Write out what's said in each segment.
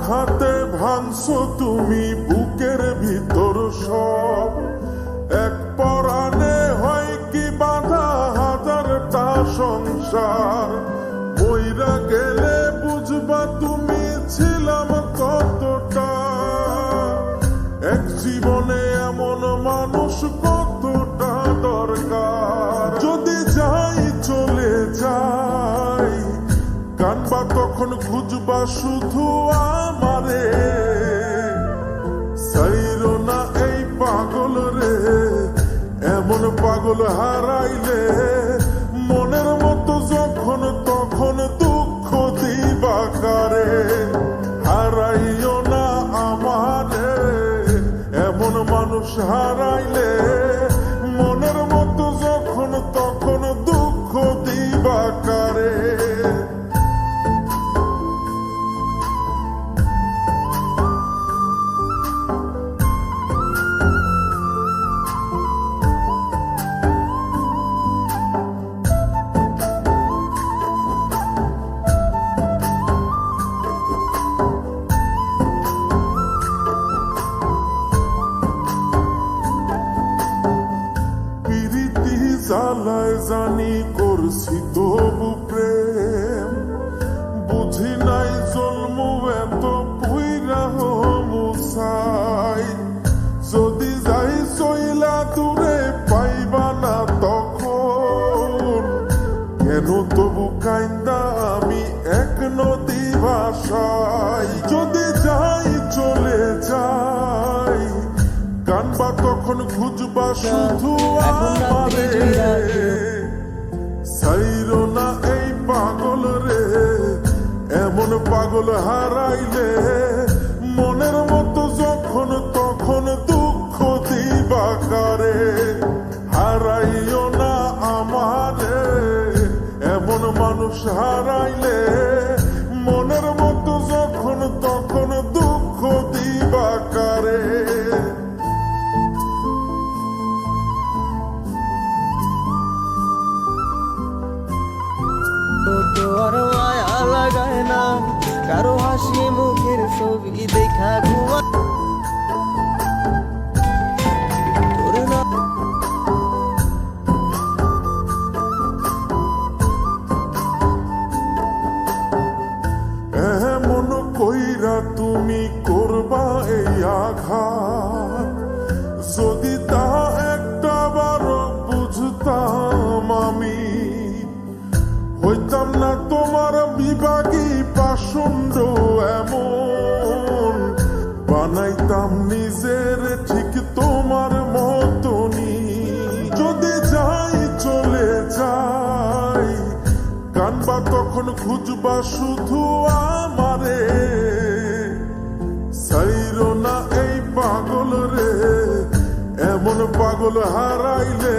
আঘাতে ভাঙছো তুমি বুকের ভিতর সব, এক পরাণে হয় কি বাধা হাজারটা সংসার। মইরা গেলে বুঝবা তুমি ছিলাম কতটা, এক জীবনে এমন মানুষ কতটা দরকার। যদি যাই চলে যাই কানবা তখন খুঁজবা শুধু আমারে, সাইরো না এই পাগল রে, এমন পাগল হারাইলে মনের মতো যখন তখন দুঃখ দিবা কারে। হারাইও না আমারে, এমন মানুষ হারাইলে মনের মতো যখন তখন দুঃখ দিবা কারে। জ্বালায় জানি করছি তবু প্রেম, বুঝি নাই জন্ম এত পুইরা মুসাই। যদি যাই চইলা দূরে পাইবা না তখন, কেন তবু কাইন্দা আমি এক নদী ভাষাই। যদি যাই চলে যাই কানবা তখন খুঁজবা শুধু আমারে, সাইরো না এই পাগল রে, এমন পাগল হারাইলে মনের মতো যখন তখন দুঃখ দিবা কারে। হারাইও না আমারে, এমন মানুষ হারাইলে মনের মতো যখন তখন দুঃখ দিবা কারে। আর মায়া লাগায় না কারো হাসি মুখের ছবি দেখা ঘুমা এমন কইরা তুমি করবা এই আঘাত, যদি তা একটা বারো বুঝতাম আমি, হইতাম না তোমার বিভাগী পাষণ্ড এমন, বানাইতাম নিজের ঠিক তোমার মতনই। যদি যাই চলে যাই কানবা তখন খুঁজবা শুধু আমারে, সাইরো না এই পাগল রে, এমন পাগল হারাইলে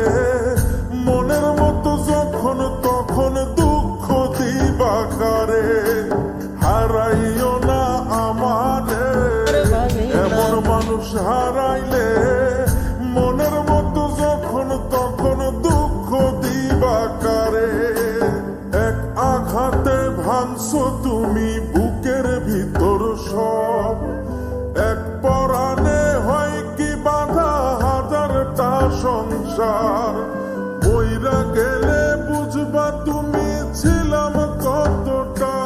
মনের মতো যখন তখন দুঃখ দিবা কারে। হারাইও না আমারে, এমন মানুষ হারাইলে মনের মতো যখন তখন দুঃখ দিবা কারে। এক আঘাতে ভাঙছো তুমি বুকের ভিতর সব, এক পরাণে হয় কি বাধা হাজারটা সংসার। মইরা গেলে বুঝবা তুমি ছিলাম কতটা,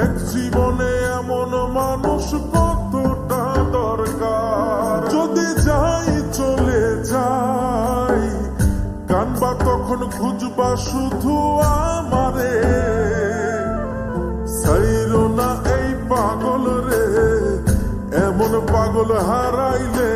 এক জীবনে এমন মানুষ কতটা দরকার। যদি যাই চলে যাই কানবা তখন খুঁজবা শুধু আমারে, সাইরো না এই পাগল রে, এমন পাগল হারাইলে